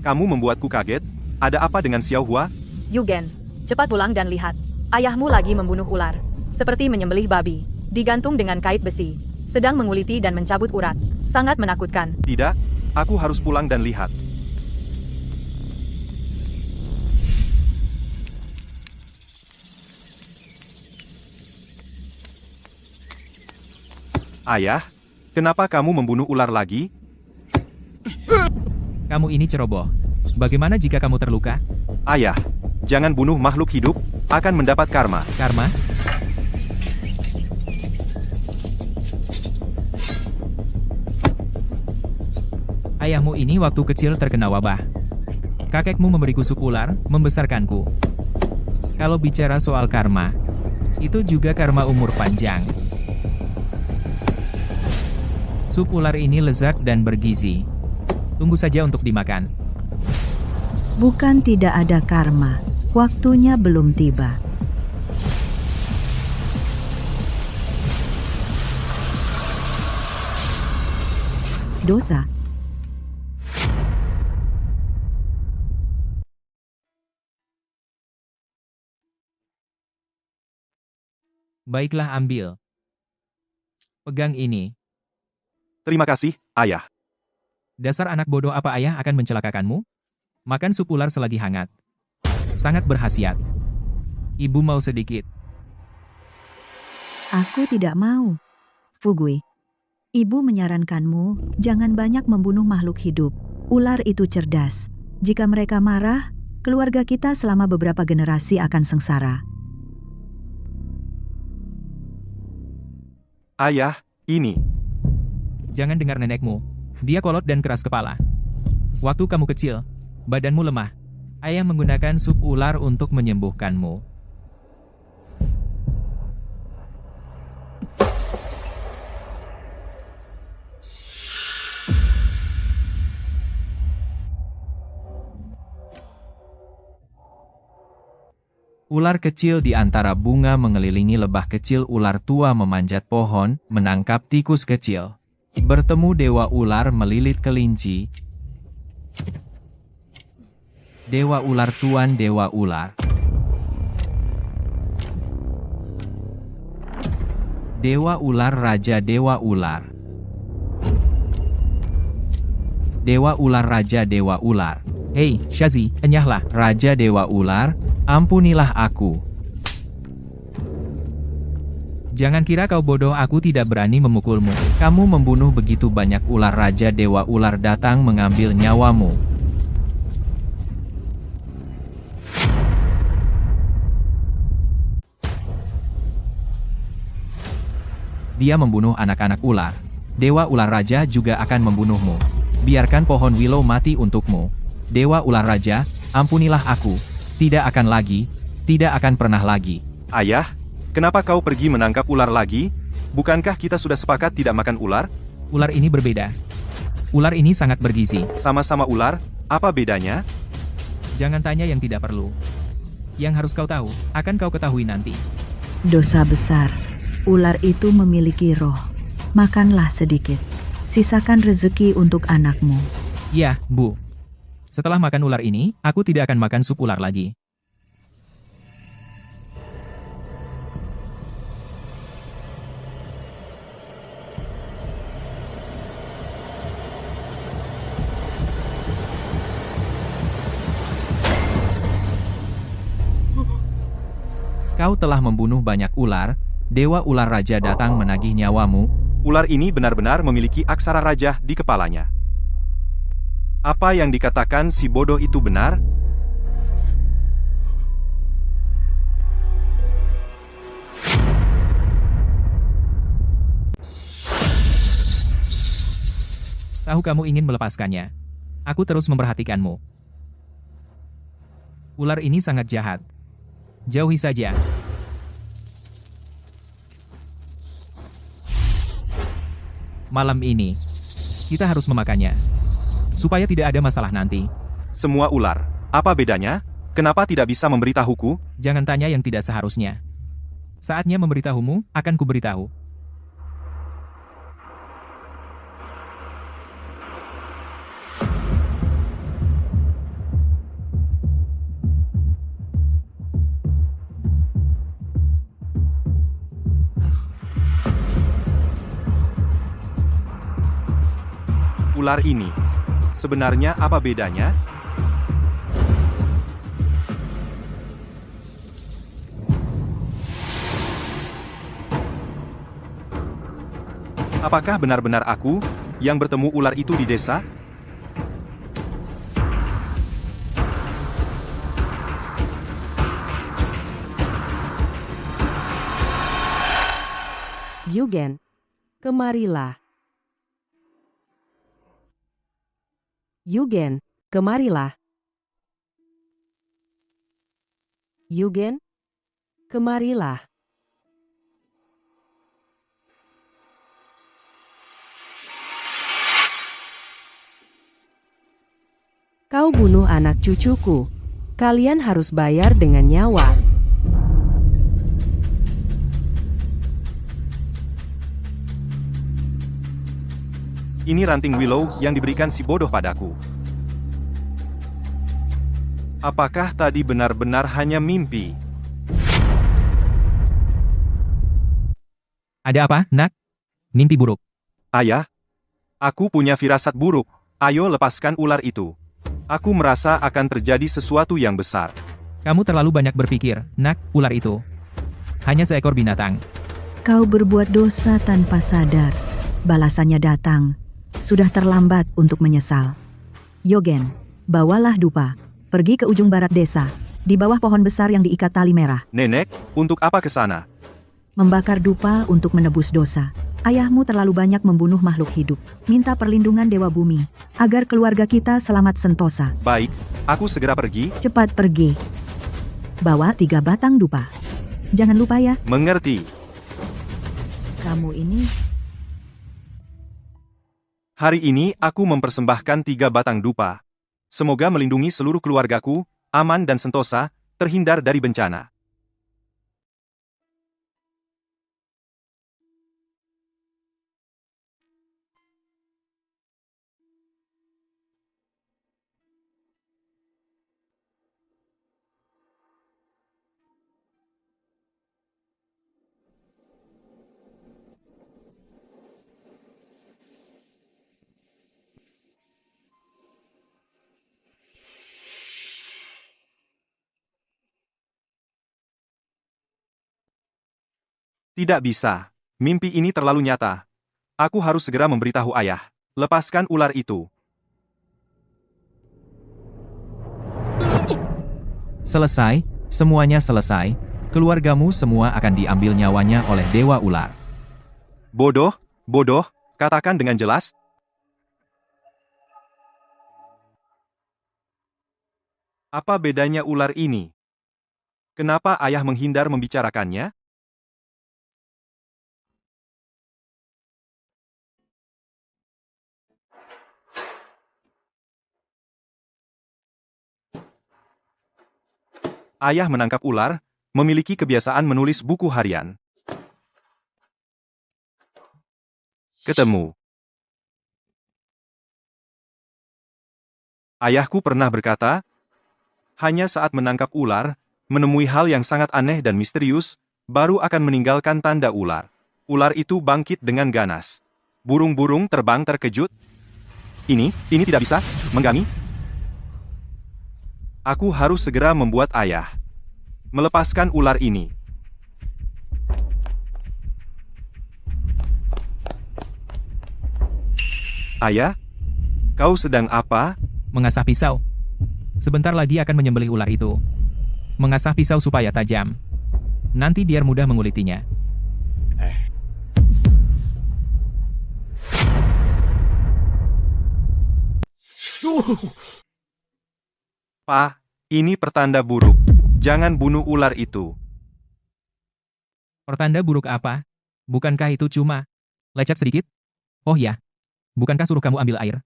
Kamu membuatku kaget. Ada apa dengan Xiao Hua? Yugen, cepat pulang dan lihat. Ayahmu lagi membunuh ular. Seperti menyembelih babi. Digantung dengan kait besi. Sedang menguliti dan mencabut urat. Sangat menakutkan. Tidak, aku harus pulang dan lihat. Ayah, kenapa kamu membunuh ular lagi? Kamu ini ceroboh. Bagaimana jika kamu terluka? Ayah, jangan bunuh makhluk hidup, akan mendapat karma. Karma? Ayahmu ini waktu kecil terkena wabah. Kakekmu memberiku sup ular, membesarkanku. Kalau bicara soal karma, itu juga karma umur panjang. Sup ular ini lezat dan bergizi. Tunggu saja untuk dimakan. Bukan tidak ada karma, waktunya belum tiba. Dosa. Baiklah, ambil. Pegang ini. Terima kasih, Ayah. Dasar anak bodoh, apa ayah akan mencelakakanmu? Makan sup ular selagi hangat. Sangat berkhasiat. Ibu mau sedikit. Aku tidak mau. Fugui, ibu menyarankanmu jangan banyak membunuh makhluk hidup. Ular itu cerdas. Jika mereka marah, keluarga kita selama beberapa generasi akan sengsara. Ayah, ini. Jangan dengar nenekmu. Dia kolot dan keras kepala. Waktu kamu kecil, badanmu lemah. Ayah menggunakan sup ular untuk menyembuhkanmu. Ular kecil di antara bunga mengelilingi lebah kecil. Ular tua memanjat pohon, menangkap tikus kecil. Bertemu dewa ular melilit kelinci. Dewa ular tuan dewa ular. Dewa ular raja dewa ular. Dewa ular raja dewa ular. Hei, Shazi, enyahlah. Raja dewa ular, ampunilah aku. Jangan kira kau bodoh, aku tidak berani memukulmu. Kamu membunuh begitu banyak ular. Raja dewa ular datang mengambil nyawamu. Dia membunuh anak-anak ular. Dewa ular raja juga akan membunuhmu. Biarkan pohon willow mati untukmu. Dewa ular raja, ampunilah aku. Tidak akan lagi, tidak akan pernah lagi. Ayah, kenapa kau pergi menangkap ular lagi? Bukankah kita sudah sepakat tidak makan ular? Ular ini berbeda. Ular ini sangat bergizi. Sama-sama ular, apa bedanya? Jangan tanya yang tidak perlu. Yang harus kau tahu, akan kau ketahui nanti. Dosa besar. Ular itu memiliki roh. Makanlah sedikit. Sisakan rezeki untuk anakmu. Ya, Bu. Setelah makan ular ini, aku tidak akan makan sup ular lagi. Kau telah membunuh banyak ular. Dewa ular raja datang menagih nyawamu. Ular ini benar-benar memiliki aksara raja di kepalanya. Apa yang dikatakan si bodoh itu benar? Tahu kamu ingin melepaskannya. Aku terus memperhatikanmu. Ular ini sangat jahat. Jauhi saja. Malam ini, kita harus memakannya. Supaya tidak ada masalah nanti. Semua ular, apa bedanya? Kenapa tidak bisa memberitahuku? Jangan tanya yang tidak seharusnya. Saatnya memberitahumu, akan kuberitahu. ular ini. Sebenarnya apa bedanya? Apakah benar-benar aku yang bertemu ular itu di desa? Yugen, kemarilah. Yugen, kemarilah. Yugen, kemarilah. Kau bunuh anak cucuku. Kalian harus bayar dengan nyawa. Ini ranting willow yang diberikan si bodoh padaku. Apakah tadi benar-benar hanya mimpi? Ada apa, nak? Mimpi buruk. Ayah, aku punya firasat buruk. Ayo lepaskan ular itu. Aku merasa akan terjadi sesuatu yang besar. Kamu terlalu banyak berpikir, nak, ular itu. Hanya seekor binatang. Kau berbuat dosa tanpa sadar. Balasannya datang. Sudah terlambat untuk menyesal. Yogen, bawalah dupa. Pergi ke ujung barat desa. Di bawah pohon besar yang diikat tali merah. Nenek, untuk apa ke sana? Membakar dupa untuk menebus dosa. Ayahmu terlalu banyak membunuh makhluk hidup. Minta perlindungan Dewa Bumi, agar keluarga kita selamat sentosa. Baik, aku segera pergi. Cepat pergi. Bawa 3 batang dupa. Jangan lupa ya, Mengerti. kamu ini... Hari ini aku mempersembahkan 3 batang dupa. Semoga melindungi seluruh keluargaku, aman dan sentosa, terhindar dari bencana. Tidak bisa. Mimpi ini terlalu nyata. Aku harus segera memberitahu ayah. Lepaskan ular itu. Selesai, semuanya selesai. Keluargamu semua akan diambil nyawanya oleh Dewa Ular. Bodoh, bodoh, katakan dengan jelas. Apa bedanya ular ini? Kenapa ayah menghindar membicarakannya? Ayah menangkap ular, memiliki kebiasaan menulis buku harian. Ketemu. Ayahku pernah berkata, hanya saat menangkap ular, menemui hal yang sangat aneh dan misterius, baru akan meninggalkan tanda ular. Ular itu bangkit dengan ganas. Burung-burung terbang terkejut. Ini tidak bisa, menggami. Aku harus segera membuat ayah melepaskan ular ini. Ayah, kau sedang apa? Mengasah pisau. Sebentar lagi akan menyembelih ular itu. Mengasah pisau supaya tajam. Nanti biar mudah mengulitinya. Pak, ini pertanda buruk. Jangan bunuh ular itu. Pertanda buruk apa? Bukankah itu cuma lecet sedikit? Oh ya, bukankah suruh kamu ambil air?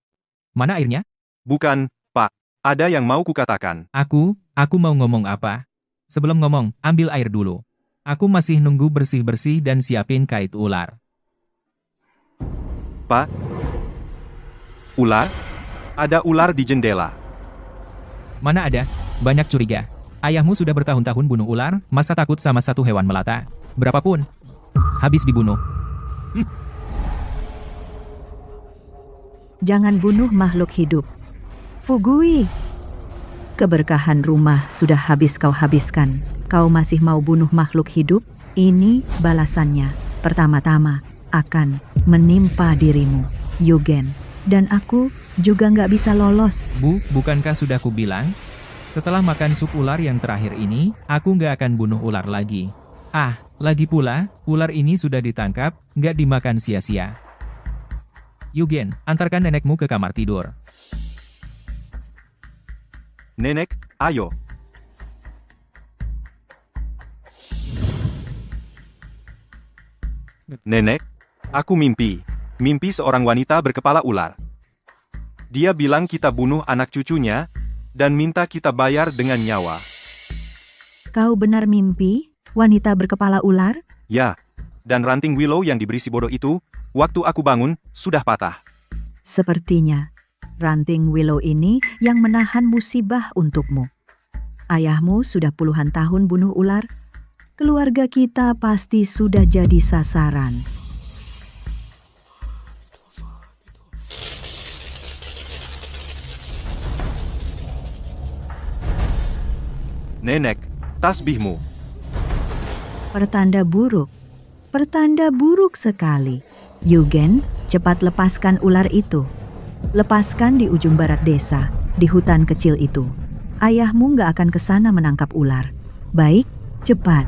Mana airnya? Bukan, Pak. Ada yang mau kukatakan. Aku mau ngomong apa? Sebelum ngomong, ambil air dulu. Aku masih nunggu bersih-bersih dan siapin kait ular. Pak. Ular? Ada ular di jendela. Mana ada? Banyak curiga. Ayahmu sudah bertahun-tahun bunuh ular, masa takut sama satu hewan melata? Berapapun. Habis dibunuh. jangan bunuh makhluk hidup. Fugui! Keberkahan rumah sudah habis kau habiskan. Kau masih mau bunuh makhluk hidup? Ini balasannya. Pertama-tama akan menimpa dirimu, Yugen. Dan aku juga nggak bisa lolos. Bu, bukankah sudah kubilang? Setelah makan sup ular yang terakhir ini, aku nggak akan bunuh ular lagi. Ah, lagi pula, ular ini sudah ditangkap, nggak dimakan sia-sia. Yugen, antarkan nenekmu ke kamar tidur. Nenek, ayo. Nenek, aku mimpi. Mimpi seorang wanita berkepala ular. Dia bilang kita bunuh anak cucunya, dan minta kita bayar dengan nyawa. Kau benar mimpi? Wanita berkepala ular? Ya, dan ranting willow yang diberi si bodoh itu, waktu aku bangun, sudah patah. Sepertinya, ranting willow ini yang menahan musibah untukmu. Ayahmu sudah puluhan tahun bunuh ular. Keluarga kita pasti sudah jadi sasaran. Nenek, tasbihmu. Pertanda buruk. Pertanda buruk sekali. Yugen, cepat lepaskan ular itu. Lepaskan di ujung barat desa, di hutan kecil itu. Ayahmu nggak akan ke sana menangkap ular. Baik, cepat.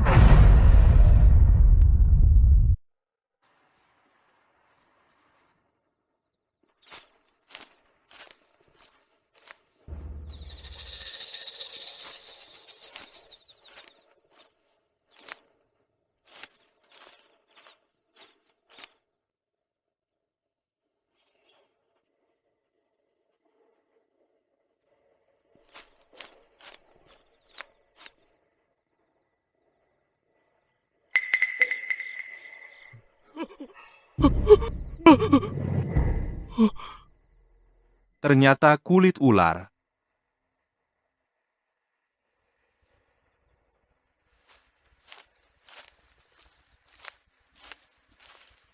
Ternyata kulit ular.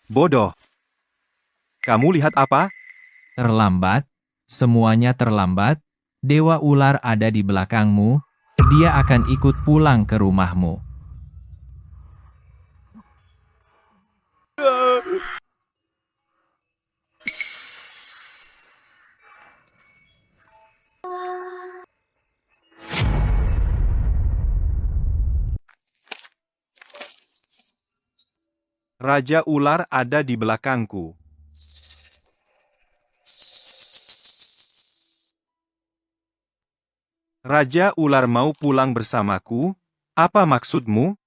Bodoh. Kamu lihat apa? Terlambat, semuanya terlambat. Dewa ular ada di belakangmu. Dia akan ikut pulang ke rumahmu. Raja ular ada di belakangku. Raja ular mau pulang bersamaku? Apa maksudmu?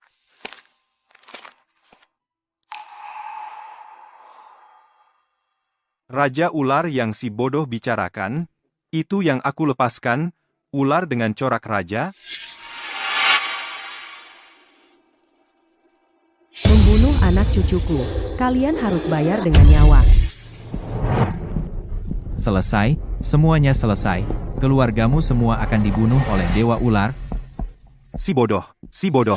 Raja ular yang si bodoh bicarakan, itu yang aku lepaskan, ular dengan corak raja. Membunuh anak cucuku. Kalian harus bayar dengan nyawa. Selesai, semuanya selesai. Keluargamu semua akan dibunuh oleh Dewa Ular. Si bodoh, si bodoh.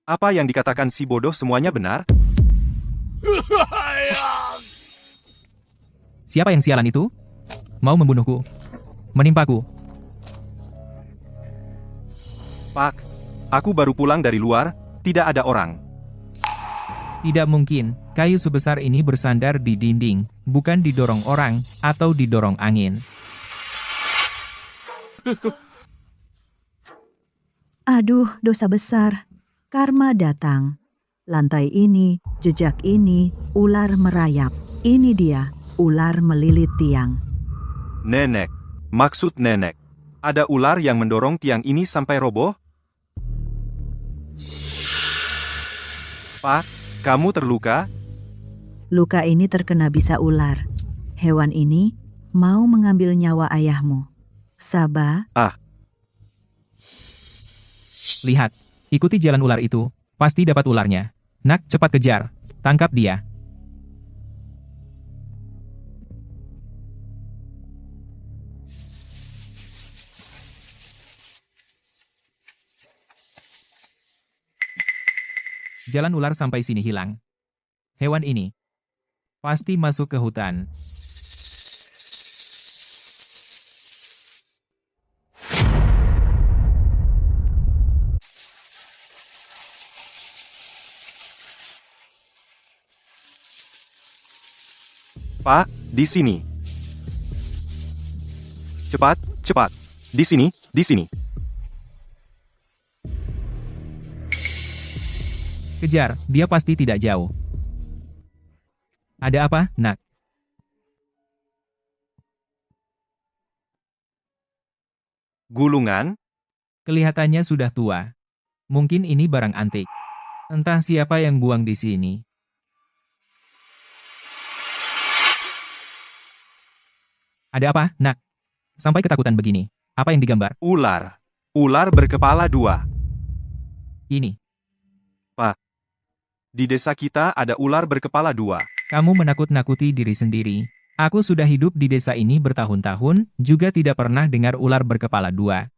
Apa yang dikatakan si bodoh semuanya benar? Siapa yang sialan itu? Mau membunuhku? Menimpaku? Pak, aku baru pulang dari luar, tidak ada orang. Tidak mungkin, kayu sebesar ini bersandar di dinding, bukan didorong orang, atau didorong angin. Aduh, dosa besar. Karma datang. Lantai ini, jejak ini, ular merayap. Ini dia, ular melilit tiang. Nenek, maksud nenek. Ada ular yang mendorong tiang ini sampai roboh? Pak, kamu terluka? Luka ini terkena bisa ular. Hewan ini mau mengambil nyawa ayahmu. Saba, Lihat, ikuti jalan ular itu, pasti dapat ularnya. Nak, cepat kejar, tangkap dia. Jalan ular sampai sini hilang. Hewan ini pasti masuk ke hutan. Pak, di sini. Cepat, cepat. Di sini, di sini. Kejar, dia pasti tidak jauh. Ada apa, nak? Gulungan? Kelihatannya sudah tua. Mungkin ini barang antik. Entah siapa yang buang di sini. Ada apa, nak? Sampai ketakutan begini. Apa yang digambar? Ular. Ular berkepala 2. Ini. Di desa kita ada ular berkepala 2. Kamu menakut-nakuti diri sendiri. Aku sudah hidup di desa ini bertahun-tahun, juga tidak pernah dengar ular berkepala 2.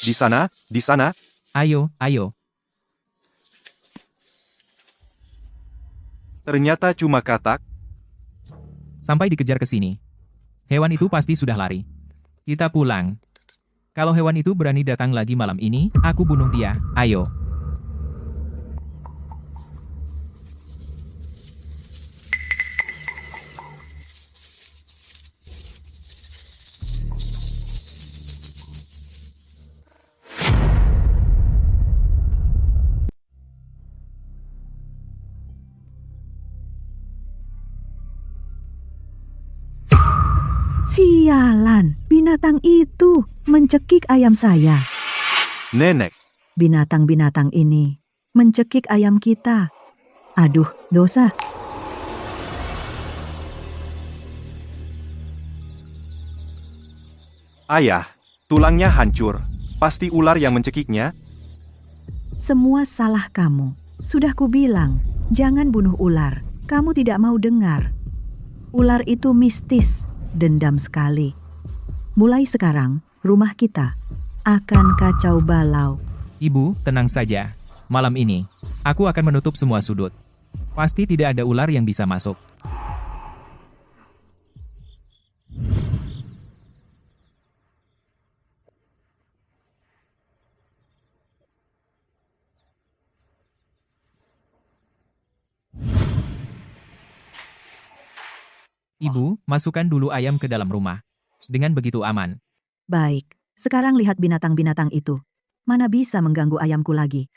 Di sana, di sana. Ayo, ayo. Ternyata cuma katak. Sampai dikejar ke sini. Hewan itu pasti sudah lari. Kita pulang. Kalau hewan itu berani datang lagi malam ini, aku bunuh dia. Ayo. Sialan, binatang itu mencekik ayam saya. Nenek, Binatang-binatang ini mencekik ayam kita. Aduh, dosa. ayah, tulangnya hancur. Pasti ular yang mencekiknya. Semua salah kamu. Sudah kubilang, jangan bunuh ular. Kamu tidak mau dengar. Ular itu mistis, dendam sekali. Mulai sekarang, rumah kita akan kacau balau. Ibu, tenang saja. Malam ini, aku akan menutup semua sudut. Pasti tidak ada ular yang bisa masuk. Ibu, masukkan dulu ayam ke dalam rumah. Dengan begitu aman. Baik, sekarang lihat binatang-binatang itu. Mana bisa mengganggu ayamku lagi?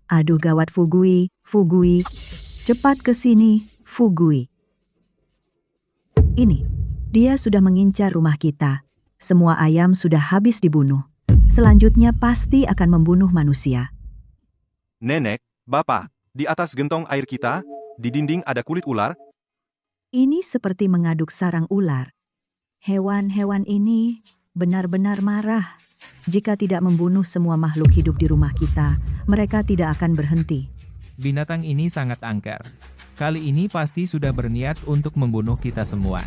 Aduh gawat Fugui, Fugui. Cepat ke sini, Fugui. Ini, dia sudah mengincar rumah kita. Semua ayam sudah habis dibunuh. Selanjutnya pasti akan membunuh manusia. Nenek, bapak, di atas gentong air kita, di dinding ada kulit ular. Ini seperti mengaduk sarang ular. Hewan-hewan ini benar-benar marah. Jika tidak membunuh semua makhluk hidup di rumah kita, mereka tidak akan berhenti. Binatang ini sangat angker. Kali ini pasti sudah berniat untuk membunuh kita semua.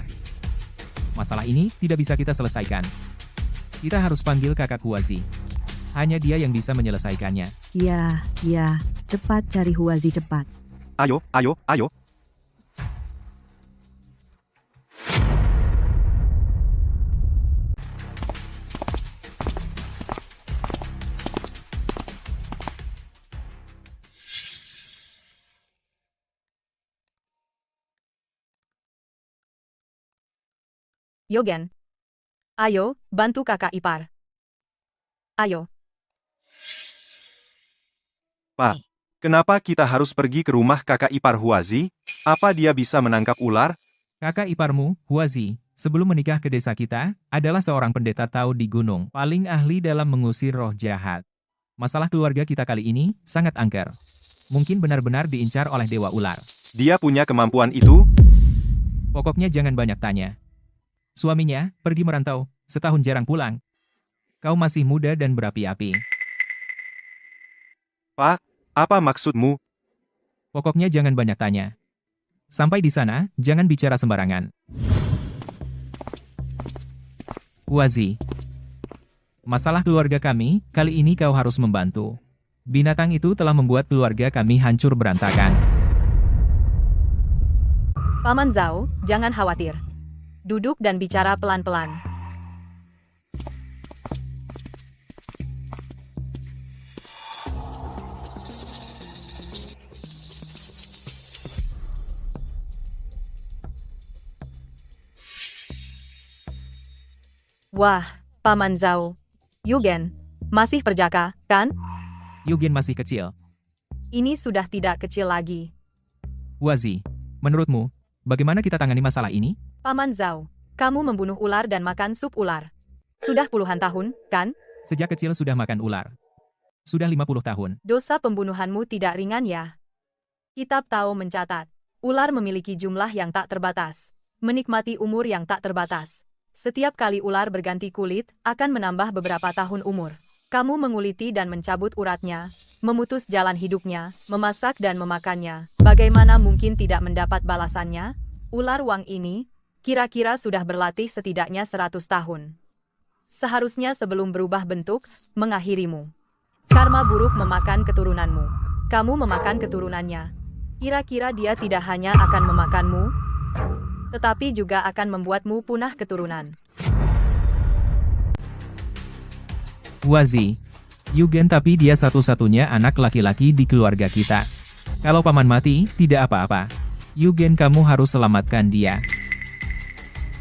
Masalah ini tidak bisa kita selesaikan. Kita harus panggil kakak Huazi. Hanya dia yang bisa menyelesaikannya. Ya, cepat cari Huazi cepat. Ayo, ayo, ayo. Yogen. Ayo, bantu kakak ipar. Ayo. Pak, kenapa kita harus pergi ke rumah kakak ipar Huazi? Apa dia bisa menangkap ular? Kakak iparmu, Huazi, sebelum menikah ke desa kita, adalah seorang pendeta Tao di gunung, paling ahli dalam mengusir roh jahat. Masalah keluarga kita kali ini sangat angker. Mungkin benar-benar diincar oleh dewa ular. Dia punya kemampuan itu? Pokoknya jangan banyak tanya. Suaminya pergi merantau, setahun jarang pulang. Kau masih muda dan berapi-api. Pak, apa maksudmu? Pokoknya jangan banyak tanya. Sampai di sana, jangan bicara sembarangan. Wazi. Masalah keluarga kami, kali ini kau harus membantu. Binatang itu telah membuat keluarga kami hancur berantakan. Paman Zhao, jangan khawatir. Duduk dan bicara pelan-pelan. Wah, Paman Zhao. Yugen, masih perjaka, kan? Yugen masih kecil. Ini sudah tidak kecil lagi. Wazi, menurutmu, bagaimana kita tangani masalah ini? Paman Zhao, kamu membunuh ular dan makan sup ular. Sudah puluhan tahun, kan? Sejak kecil sudah makan ular. Sudah 50 tahun. Dosa pembunuhanmu tidak ringan ya. Kitab Tao mencatat, ular memiliki jumlah yang tak terbatas. Menikmati umur yang tak terbatas. Setiap kali ular berganti kulit, akan menambah beberapa tahun umur. Kamu menguliti dan mencabut uratnya, memutus jalan hidupnya, memasak dan memakannya. Bagaimana mungkin tidak mendapat balasannya? Ular Wang ini, kira-kira sudah berlatih setidaknya 100 tahun. Seharusnya sebelum berubah bentuk, mengakhirimu. Karma buruk memakan keturunanmu. Kamu memakan keturunannya. Kira-kira dia tidak hanya akan memakanmu, tetapi juga akan membuatmu punah keturunan. Wazi, Yugen tapi dia satu-satunya anak laki-laki di keluarga kita. Kalau paman mati, tidak apa-apa. Yugen kamu harus selamatkan dia.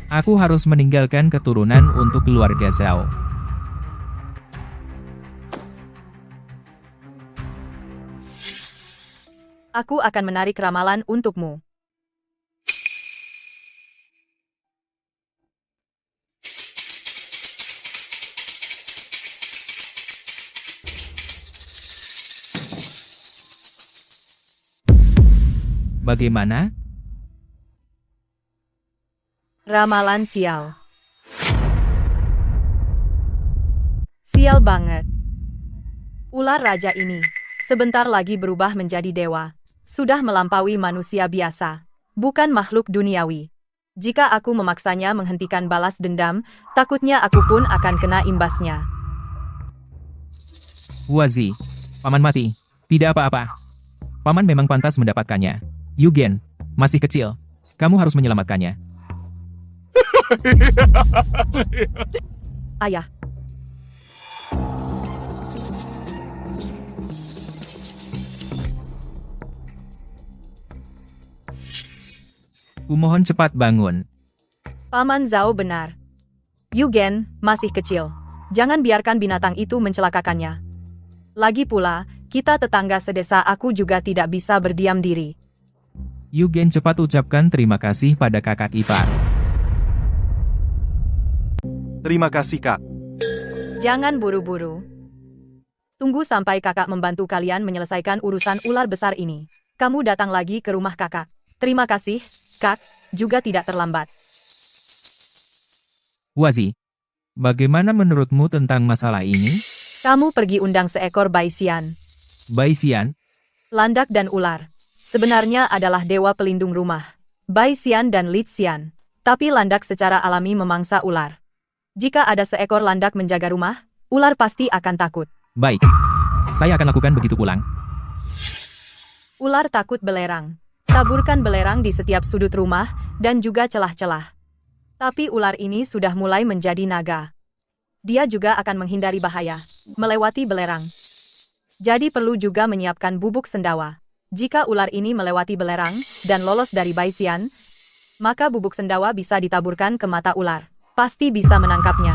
Aku harus meninggalkan keturunan untuk keluarga Zhao. Aku akan menarik ramalan untukmu. Bagaimana? Ramalan sial. Sial banget. Ular raja ini, sebentar lagi berubah menjadi dewa. Sudah melampaui manusia biasa. Bukan makhluk duniawi. Jika aku memaksanya menghentikan balas dendam, takutnya aku pun akan kena imbasnya. Wazi, paman mati. Tidak apa-apa. Paman memang pantas mendapatkannya. Yugen, masih kecil. Kamu harus menyelamatkannya. Ayah. Kumohon cepat bangun. Paman Zhao benar. Yugen masih kecil. Jangan biarkan binatang itu mencelakakannya. Lagi pula, kita tetangga sedesa aku juga tidak bisa berdiam diri. Yugen cepat ucapkan terima kasih pada kakak ipar. Terima kasih, Kak. Jangan buru-buru. Tunggu sampai kakak membantu kalian menyelesaikan urusan ular besar ini. Kamu datang lagi ke rumah kakak. Terima kasih, Kak. Juga tidak terlambat. Wazi, bagaimana menurutmu tentang masalah ini? Kamu pergi undang seekor Baisian, Baisian, landak dan ular. Sebenarnya adalah dewa pelindung rumah. Baisian dan Lixian. Tapi landak secara alami memangsa ular. Jika ada seekor landak menjaga rumah, ular pasti akan takut. baik. Saya akan lakukan begitu pulang. Ular takut belerang. Taburkan belerang di setiap sudut rumah, dan juga celah-celah. Tapi ular ini sudah mulai menjadi naga. Dia juga akan menghindari bahaya, melewati belerang. Jadi perlu juga menyiapkan bubuk sendawa. Jika ular ini melewati belerang, dan lolos dari Baisian, maka bubuk sendawa bisa ditaburkan ke mata ular. Pasti bisa menangkapnya.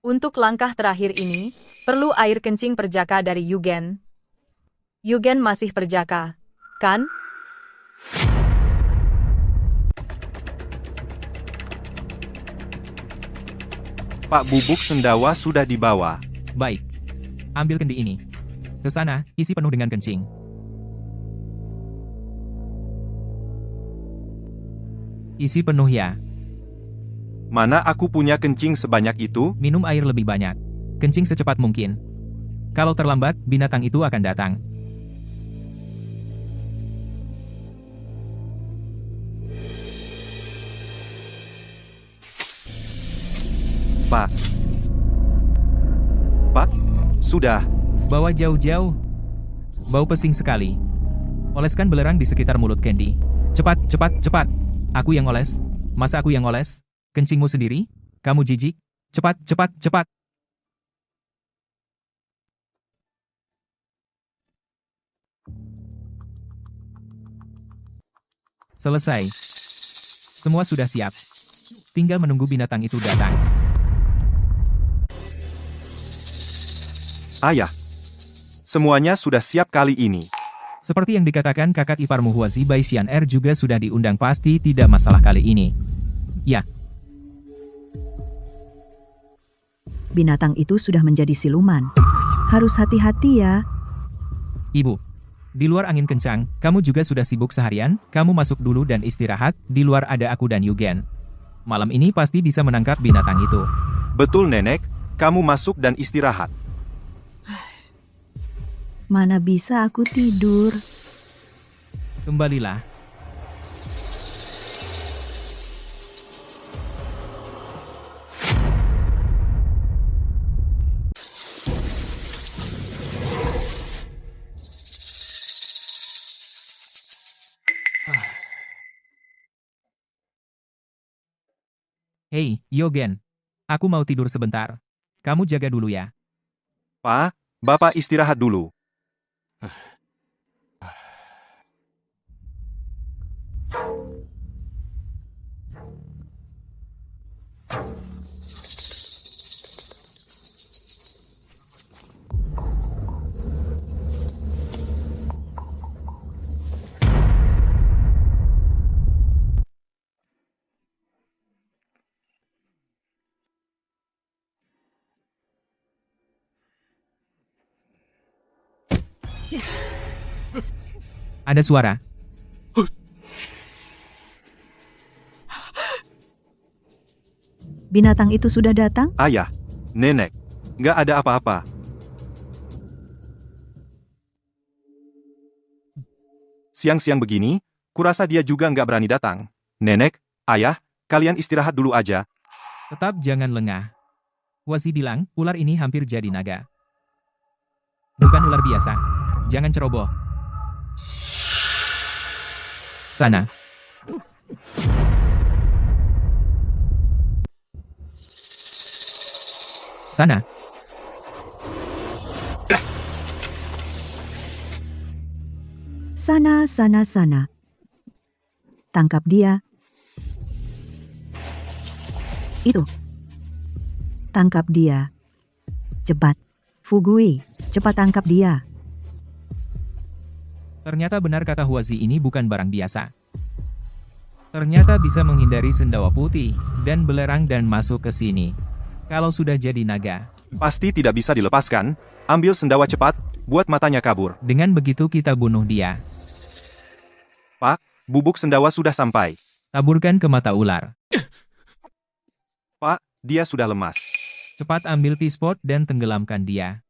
Untuk langkah terakhir ini, perlu air kencing perjaka dari Yugen. Yugen masih perjaka, kan? Pak, bubuk sendawa sudah dibawa. Baik. Ambil kendi ini. Ke sana, isi penuh dengan kencing. Isi penuh ya. Mana aku punya kencing sebanyak itu? Minum air lebih banyak. Kencing secepat mungkin. Kalau terlambat, binatang itu akan datang. Pak. Pak, sudah. Bawa jauh-jauh. Bau pesing sekali. Oleskan belerang di sekitar mulut Candy. Cepat, cepat, cepat. Aku yang oles. Masa aku yang oles? Kencingmu sendiri? Kamu jijik? Cepat, cepat, cepat. Selesai. Semua sudah siap. Tinggal menunggu binatang itu datang. Ayah. Semuanya sudah siap kali ini. Seperti yang dikatakan kakak iparmu Huazi Bai Xian'er juga sudah diundang, pasti tidak masalah kali ini. Ya, Binatang itu sudah menjadi siluman. Harus hati-hati ya. Ibu. Di luar angin kencang, kamu juga sudah sibuk seharian, kamu masuk dulu dan istirahat, di luar ada aku dan Yugen. Malam ini pasti bisa menangkap binatang itu. Betul Nenek, kamu masuk dan istirahat. Mana bisa aku tidur? Kembalilah. Hei, Yogen. Aku mau tidur sebentar. Kamu jaga dulu ya. Pak, Bapak istirahat dulu. Ada suara. Binatang itu sudah datang? Ayah, Nenek, nggak ada apa-apa. Siang-siang begini, kurasa dia juga nggak berani datang. Nenek, Ayah, kalian istirahat dulu aja. Tetap jangan lengah. Huazi bilang, ular ini hampir jadi naga. Bukan ular biasa. Jangan ceroboh. Sana. Sana. Sana, sana, sana. Tangkap dia. Itu. Tangkap dia. Cepat. Fugui, cepat tangkap dia. Ternyata benar kata Huazi, ini bukan barang biasa. Ternyata bisa menghindari sendawa putih dan belerang dan masuk ke sini. Kalau sudah jadi naga. Pasti tidak bisa dilepaskan. Ambil sendawa cepat, buat matanya kabur. Dengan begitu kita bunuh dia. Pak, bubuk sendawa sudah sampai. Taburkan ke mata ular. Pak, dia sudah lemas. Cepat ambil T-spot dan tenggelamkan dia.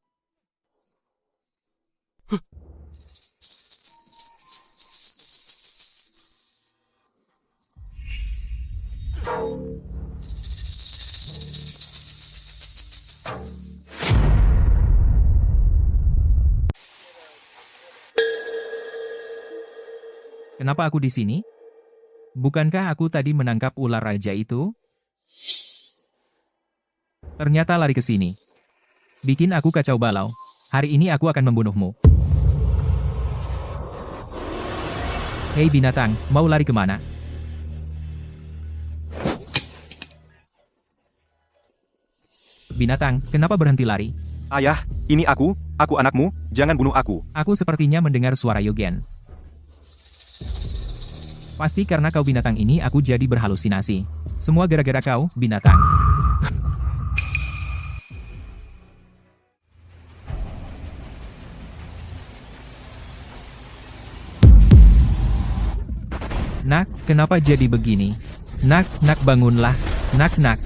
Kenapa aku di sini? Bukankah aku tadi menangkap ular raja itu? Ternyata lari ke sini. Bikin aku kacau balau. Hari ini aku akan membunuhmu. Hei binatang, mau lari kemana? Binatang, kenapa berhenti lari? Ayah, ini aku anakmu, jangan bunuh aku. Aku sepertinya mendengar suara Yogen. Pasti karena kau binatang ini aku jadi berhalusinasi. Semua gara-gara kau, binatang. Nak, kenapa jadi begini? Nak, bangunlah. Nak.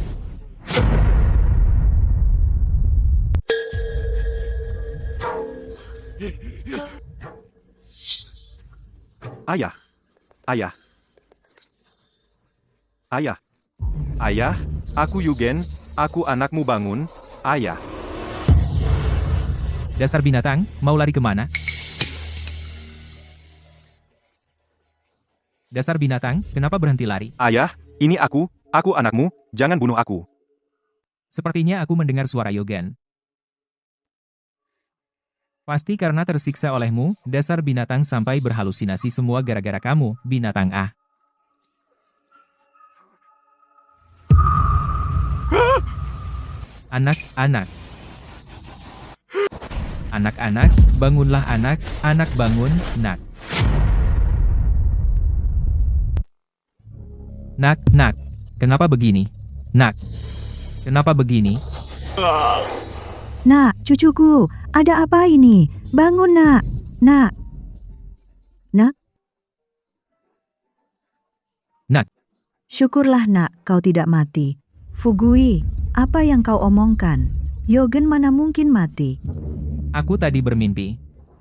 Ayah. Ayah. Ayah. Ayah, aku Yugen, aku anakmu bangun, ayah. Dasar binatang, mau lari kemana? Dasar binatang, kenapa berhenti lari? Ayah, ini aku anakmu, jangan bunuh aku. Sepertinya aku mendengar suara Yogen. Pasti karena tersiksa olehmu, dasar binatang sampai berhalusinasi semua gara-gara kamu, binatang ah. Anak-anak. Anak-anak, bangunlah anak bangun, nak. Nak, kenapa begini? Nak, kenapa begini? Nak, cucuku, ada apa ini? Bangun, nak. Nak. Nak? Nak. Syukurlah, nak, kau tidak mati. Fugui, apa yang kau omongkan? Yogen mana mungkin mati? Aku tadi bermimpi.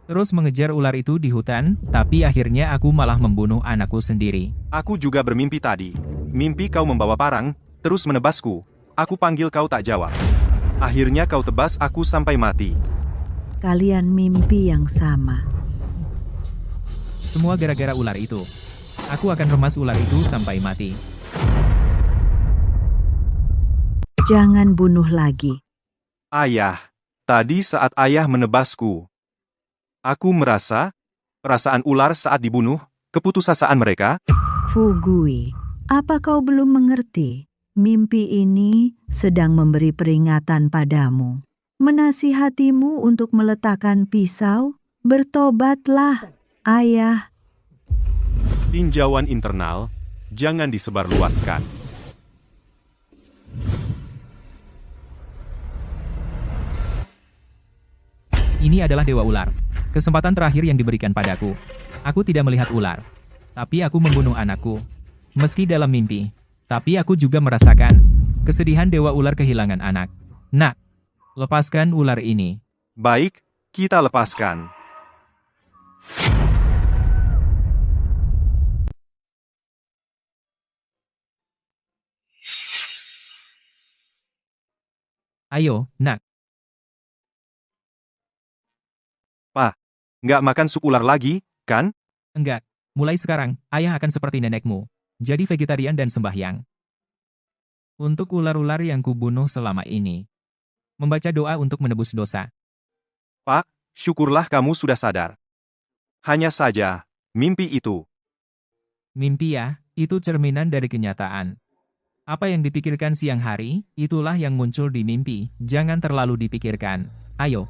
Terus mengejar ular itu di hutan, tapi akhirnya aku malah membunuh anakku sendiri. Aku juga bermimpi tadi. Mimpi kau membawa parang, terus menebasku. Aku panggil kau tak jawab. Akhirnya kau tebas aku sampai mati. Kalian mimpi yang sama. Semua gara-gara ular itu. Aku akan remas ular itu sampai mati. Jangan bunuh lagi. Ayah, tadi saat ayah menebasku, aku merasa, perasaan ular saat dibunuh, keputusasaan mereka. Fugui, apa kau belum mengerti? Mimpi ini sedang memberi peringatan padamu. Menasihatimu untuk meletakkan pisau. Bertobatlah, ayah. Tinjauan internal, jangan disebarluaskan. Ini adalah Dewa Ular. Kesempatan terakhir yang diberikan padaku. Aku tidak melihat ular. Tapi aku membunuh anakku. Meski dalam mimpi. Tapi aku juga merasakan kesedihan Dewa Ular kehilangan anak. Nak, lepaskan ular ini. Baik, kita lepaskan. Ayo, nak. Nggak makan sup ular lagi, kan? Enggak. Mulai sekarang, ayah akan seperti nenekmu. Jadi vegetarian dan sembahyang. Untuk ular-ular yang kubunuh selama ini. Membaca doa untuk menebus dosa. Pak, syukurlah kamu sudah sadar. Hanya saja, mimpi itu. Mimpi ya, itu cerminan dari kenyataan. Apa yang dipikirkan siang hari, itulah yang muncul di mimpi. Jangan terlalu dipikirkan. Ayo,